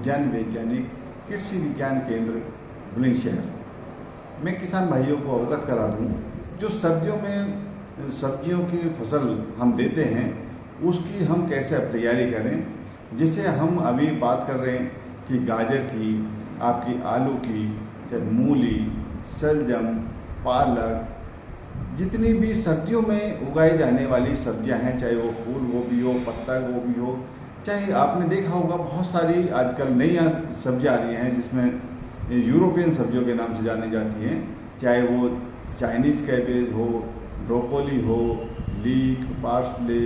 उद्यान वैज्ञानिक कृषि विज्ञान केंद्र बुलंदशहर। मैं किसान भाइयों को अवगत करा दूं, जो सब्जियों की फसल हम देते हैं उसकी हम कैसे अब तैयारी करें। जैसे हम अभी बात कर रहे हैं कि गाजर की, आपकी आलू की, चाहे मूली, शलजम, पालक, जितनी भी सर्दियों में उगाई जाने वाली सब्जियां हैं, चाहे वो फूल गोभी हो, पत्ता गोभी हो, चाहे आपने देखा होगा बहुत सारी आजकल नई सब्जियां आ रही हैं जिसमें यूरोपियन सब्जियों के नाम से जानी जाती हैं, चाहे वो चाइनीज़ कैबेज हो, ब्रोकोली हो, लीक, पार्सले,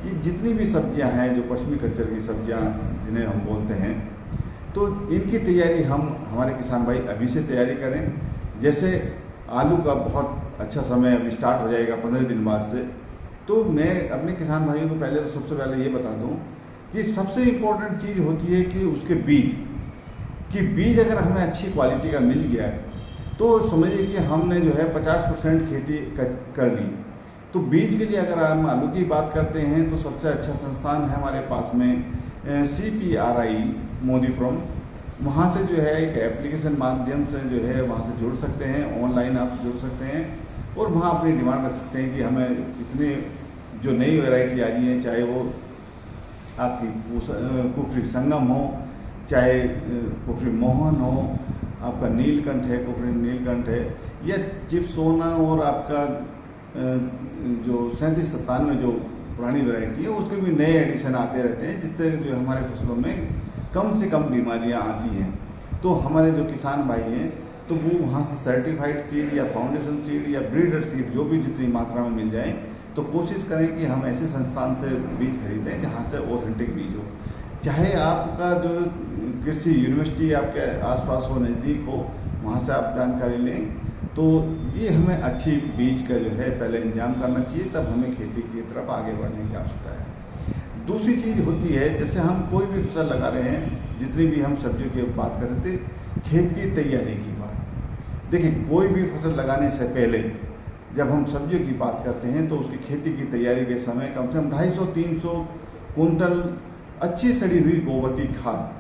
ये जितनी भी सब्जियां हैं जो पश्चिमी कल्चर की सब्जियां जिन्हें हम बोलते हैं, तो इनकी तैयारी हम हमारे किसान भाई अभी से तैयारी करें। जैसे आलू का बहुत अच्छा समय अभी स्टार्ट हो जाएगा 15 दिन बाद से। तो मैं अपने किसान भाइयों को पहले तो सबसे पहले ये बता दूं कि सबसे इम्पोर्टेंट चीज़ होती है कि उसके बीज अगर हमें अच्छी क्वालिटी का मिल गया है तो समझिए कि हमने जो है 50% खेती कर ली। तो बीज के लिए अगर हम आलू की बात करते हैं तो सबसे अच्छा संस्थान है हमारे पास में CPRI मोदीपुरम। वहाँ से जो है एक एप्लीकेशन माध्यम से जो है वहाँ से जुड़ सकते हैं, ऑनलाइन आप जुड़ सकते हैं और वहाँ अपनी डिमांड रख सकते हैं कि हमें इतने जो नई वैरायटी आ रही है, चाहे वो आपकी कुफरी संगम हो, चाहे कुफरी मोहन हो, आपका नीलकंठ है, कुफरी नीलकंठ है, या चिप्सोना और आपका जो 3797 जो पुरानी वैरायटी है उसके भी नए एडिशन आते रहते हैं, जिससे जो हमारे फसलों में कम से कम बीमारियां आती हैं। तो हमारे जो किसान भाई हैं तो वो वहाँ से सर्टिफाइड सीड या फाउंडेशन सीड या ब्रीडर सीड जो भी जितनी मात्रा में मिल जाए तो कोशिश करें कि हम ऐसे संस्थान से बीज खरीदें जहाँ से ऑथेंटिक बीज हो। चाहे आपका जो कृषि यूनिवर्सिटी आपके आसपास हो, नज़दीक हो, वहाँ से आप जानकारी लें। तो ये हमें अच्छी बीज का जो है पहले इंतजाम करना चाहिए, तब हमें खेती की तरफ आगे बढ़ने की आवश्यकता है। दूसरी चीज़ होती है, जैसे हम कोई भी फसल लगा रहे हैं, जितनी भी हम सब्जियों की बात कर रहे थे, खेत की तैयारी की बात। देखिए, कोई भी फसल लगाने से पहले जब हम सब्जियों की बात करते हैं तो उसकी खेती की तैयारी के समय कम से कम 250-300 कुंटल अच्छी सड़ी हुई गोबर की खाद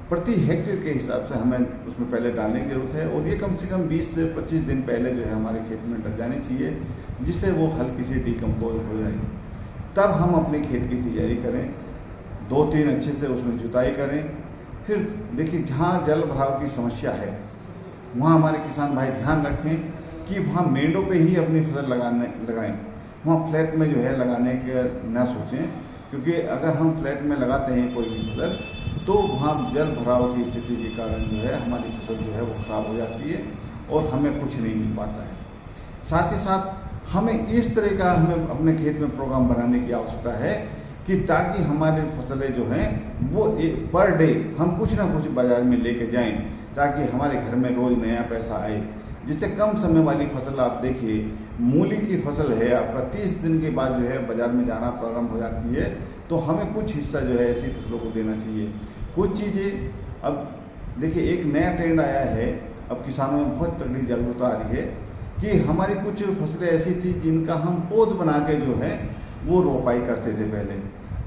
प्रति हेक्टेयर के हिसाब से हमें उसमें पहले डालने की जरूरत है, और ये कम से कम 20 से 25 दिन पहले जो है हमारे खेत में डल जानी चाहिए, जिससे वो हल्की सी डिकम्पोज हो जाएगी। तब हम अपने खेत की तैयारी करें, 2-3 अच्छे से उसमें जुताई करें। फिर देखिए, जहाँ जल भराव की समस्या है वहाँ हमारे किसान भाई ध्यान रखें कि वहाँ मेंढों पे ही अपनी फसल लगाएं। वहाँ फ्लैट में जो है लगाने के ना सोचें, क्योंकि अगर हम फ्लैट में लगाते हैं कोई भी फसल तो वहाँ जल भराव की स्थिति के कारण जो है हमारी फसल जो है वो खराब हो जाती है और हमें कुछ नहीं मिल पाता है। साथ ही साथ हमें इस तरह का अपने खेत में प्रोग्राम बनाने की आवश्यकता है कि ताकि हमारी फसलें जो हैं वो पर डे हम कुछ ना कुछ बाजार में लेके जाएं, ताकि हमारे घर में रोज़ नया पैसा आए। जिससे कम समय वाली फसल आप देखिए, मूली की फसल है आपका 30 दिन के बाद जो है बाजार में जाना प्रारंभ हो जाती है, तो हमें कुछ हिस्सा जो है ऐसी फसलों को देना चाहिए। कुछ चीज़ें अब देखिए, एक नया ट्रेंड आया है, अब किसानों में बहुत तगड़ी जागरूकता आ रही है कि हमारी कुछ फसलें ऐसी थी जिनका हम पौध बना के जो है वो रोपाई करते थे पहले।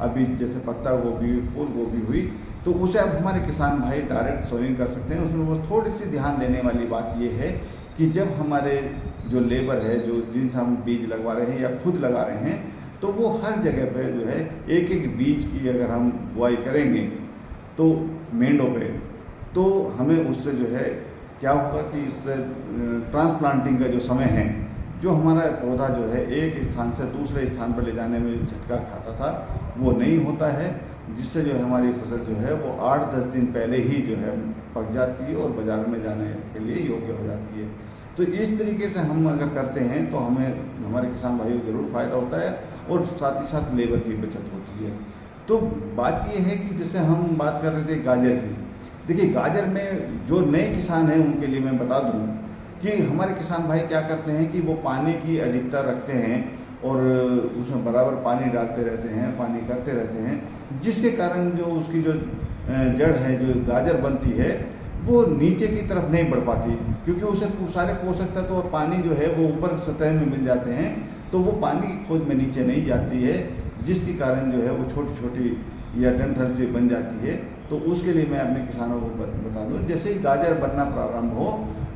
अभी जैसे पत्ता गोभी, फूल गोभी हुई, तो उसे अब हमारे किसान भाई डायरेक्ट सोइंग कर सकते हैं। उसमें वो थोड़ी सी ध्यान देने वाली बात ये है कि जब हमारे जो लेबर है, जो जिनसे हम बीज लगवा रहे हैं या खुद लगा रहे हैं, तो वो हर जगह पे जो है एक एक बीज की अगर हम बुआई करेंगे तो मेंढों पे, तो हमें उससे जो है क्या होगा कि इससे ट्रांसप्लांटिंग का जो समय है, जो हमारा पौधा जो है एक स्थान से दूसरे स्थान पर ले जाने में झटका खाता था, वो नहीं होता है, जिससे जो है हमारी फसल जो है वो 8-10 दिन पहले ही जो है पक जाती है और बाजार में जाने के लिए योग्य हो जाती है। तो इस तरीके से हम अगर करते हैं तो हमें हमारे किसान भाइयों को जरूर फ़ायदा होता है और साथ ही साथ लेबर की बचत होती है। तो बात ये है कि जैसे हम बात कर रहे थे गाजर की, देखिए गाजर में जो नए किसान हैं उनके लिए मैं बता दूं कि हमारे किसान भाई क्या करते हैं कि वो पानी की अधिकता रखते हैं और उसमें बराबर पानी डालते रहते हैं, पानी करते रहते हैं, जिसके कारण जो उसकी जो जड़ है, जो गाजर बनती है, वो नीचे की तरफ नहीं बढ़ पाती, क्योंकि उसे सारे पोषक तत्व और पानी जो है वो ऊपर सतह में मिल जाते हैं, तो वो पानी की खोज में नीचे नहीं जाती है, जिसके कारण जो है वो छोटी छोटी या डंठल सी बन जाती है तो उसके लिए मैं अपने किसानों को बता दूं, जैसे ही गाजर बनना प्रारंभ हो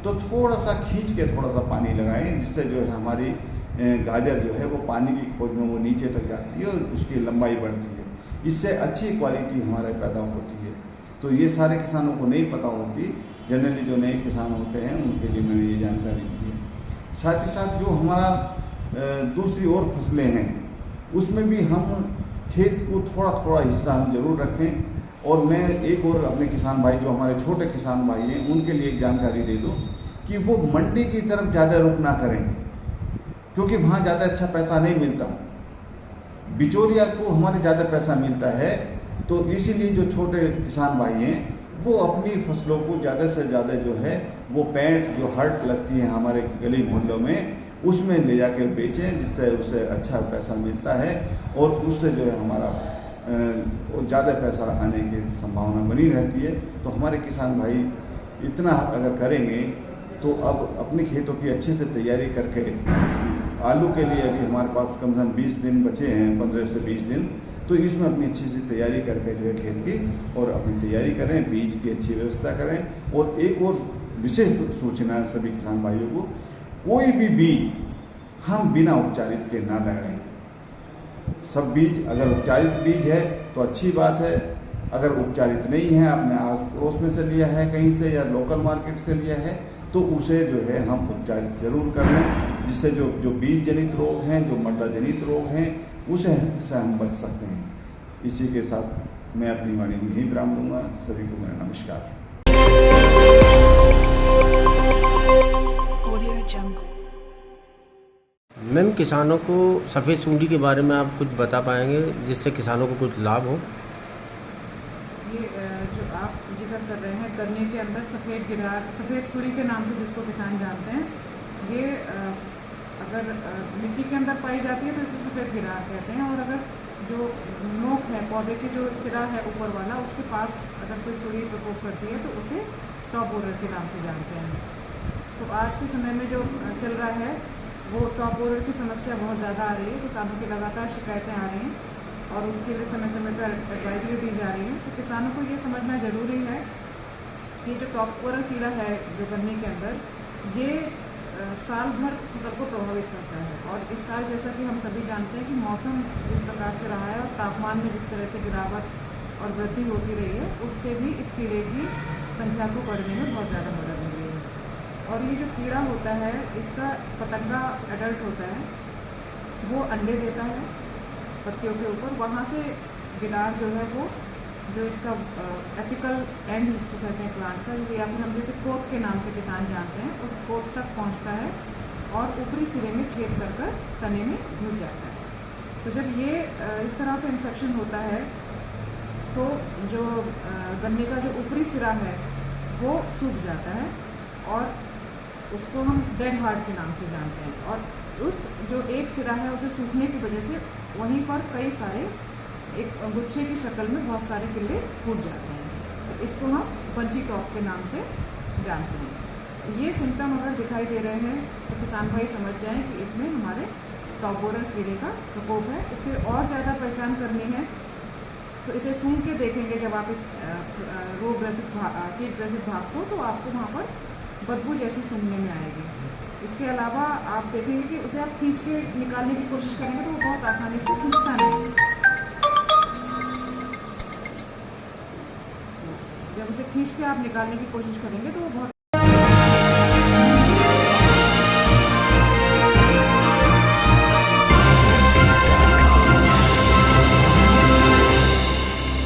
तो थोड़ा सा खींच के थोड़ा सा पानी लगाएं, जिससे जो है हमारी गाजर जो है वो पानी की खोज में वो नीचे तक जाती है और उसकी लंबाई बढ़ती है। इससे अच्छी क्वालिटी हमारे पैदा होती है। तो ये सारे किसानों को नहीं पता होती, जनरली जो नए किसान होते हैं उनके लिए मैंने ये जानकारी दी है। साथ ही साथ जो हमारा दूसरी और फसलें हैं उसमें भी हम खेत को थोड़ा थोड़ा हिस्सा हम जरूर रखें। और मैं एक और अपने किसान भाई जो हमारे छोटे किसान भाई हैं उनके लिए एक जानकारी दे दूं कि वो मंडी की तरफ ज़्यादा रुख ना करें, क्योंकि वहाँ ज़्यादा अच्छा पैसा नहीं मिलता। बिचौलिया को हमारे ज़्यादा पैसा मिलता है, तो इसीलिए जो छोटे किसान भाई हैं वो अपनी फसलों को ज़्यादा से ज़्यादा जो है वो पैंट जो हट लगती है हमारे गली मोहल्लों में उसमें ले जाकर बेचें, जिससे उसे अच्छा पैसा मिलता है और उससे जो है हमारा ज़्यादा पैसा आने की संभावना बनी रहती है। तो हमारे किसान भाई इतना अगर करेंगे तो अब अपने खेतों की अच्छे से तैयारी करके, आलू के लिए अभी हमारे पास कम से कम 20 दिन बचे हैं, 15 से 20 दिन, तो इसमें अपनी अच्छी सी तैयारी करके जो है खेत की और अपनी तैयारी करें, बीज की अच्छी व्यवस्था करें। और एक और विशेष सूचना सभी किसान भाइयों को, कोई भी बीज हम बिना उपचारित के ना लगाएं। सब बीज अगर उपचारित बीज है तो अच्छी बात है, अगर उपचारित नहीं है, आपने आस पड़ोस में से लिया है कहीं से या लोकल मार्केट से लिया है, तो उसे जो है हम उपचारित जरूर कर लें, जिससे जो बीज जनित रोग हैं, जो मृदा जनित रोग हैं, उसे हम बच सकते हैं। इसी के साथ मैं अपनी वाणी में यही विराम दूंगा। सभी को मेरा नमस्कार। मैम, किसानों को सफ़ेद सूंडी के बारे में आप कुछ बता पाएंगे जिससे किसानों को कुछ लाभ हो? ये जो आप जिक्र कर रहे हैं, गन्ने के अंदर सफ़ेद गिरार, सफ़ेद सुड़ी के नाम से जिसको किसान जानते हैं, ये अगर मिट्टी के अंदर पाई जाती है तो इसे सफ़ेद गिरार कहते हैं। और अगर जो नोक है, पौधे की जो सिरा है ऊपर वाला, उसके पास अगर कोई सुड़ी प्रकोप करती है तो उसे टॉप बोरर के नाम से जानते हैं। तो आज के समय में जो चल रहा है वो टॉप बोरर की समस्या बहुत ज़्यादा आ रही है, किसानों की लगातार शिकायतें आ रही हैं और उसके लिए समय समय पर एडवाइजरी दी जा रही है। तो किसानों को ये समझना ज़रूरी है कि जो टॉप बोरर कीड़ा है जो गन्ने के अंदर, ये साल भर फसल को प्रभावित करता है। और इस साल जैसा कि हम सभी जानते हैं कि मौसम जिस प्रकार से रहा है और तापमान में जिस तरह से गिरावट और वृद्धि होती रही है, उससे भी इस कीड़े की संख्या को बढ़ने में बहुत ज़्यादा मदद मिली है। और ये जो कीड़ा होता है, इसका पतंगा एडल्ट होता है, वो अंडे देता है पत्तियों के ऊपर, वहाँ से गिलार जो है वो जो इसका एपिकल एंड जिसको कहते हैं प्लांट का, या फिर हम जैसे कोत के नाम से किसान जानते हैं, उस कोत तक पहुँचता है और ऊपरी सिरे में छेद कर कर तने में घुस जाता है। तो जब ये इस तरह से इन्फेक्शन होता है तो जो गन्ने का जो ऊपरी सिरा है वो सूख जाता है और उसको हम डेड हार्ट के नाम से जानते हैं। और उस जो एक सिरा है उसे सूखने की वजह से वहीं पर कई सारे एक गुच्छे की शक्ल में बहुत सारे किले फूट जाते हैं। तो इसको हम बंची टॉप के नाम से जानते हैं। ये सिम्टम अगर दिखाई दे रहे हैं तो किसान भाई समझ जाएं कि इसमें हमारे टॉप बोरर कीड़े का प्रकोप है। इसके और ज़्यादा पहचान करनी है तो इसे सूंघ के देखेंगे। जब आप इस रोग ग्रसित कीट ग्रसित भाग को, तो आपको वहाँ पर बदबू जैसी सूंघने में आएगी। इसके अलावा आप देखेंगे कि उसे आप खींच के निकालने की कोशिश करेंगे तो वो बहुत आसानी से खींचता नहीं। जब उसे खींच के आप निकालने की कोशिश करेंगे तो वो बहुत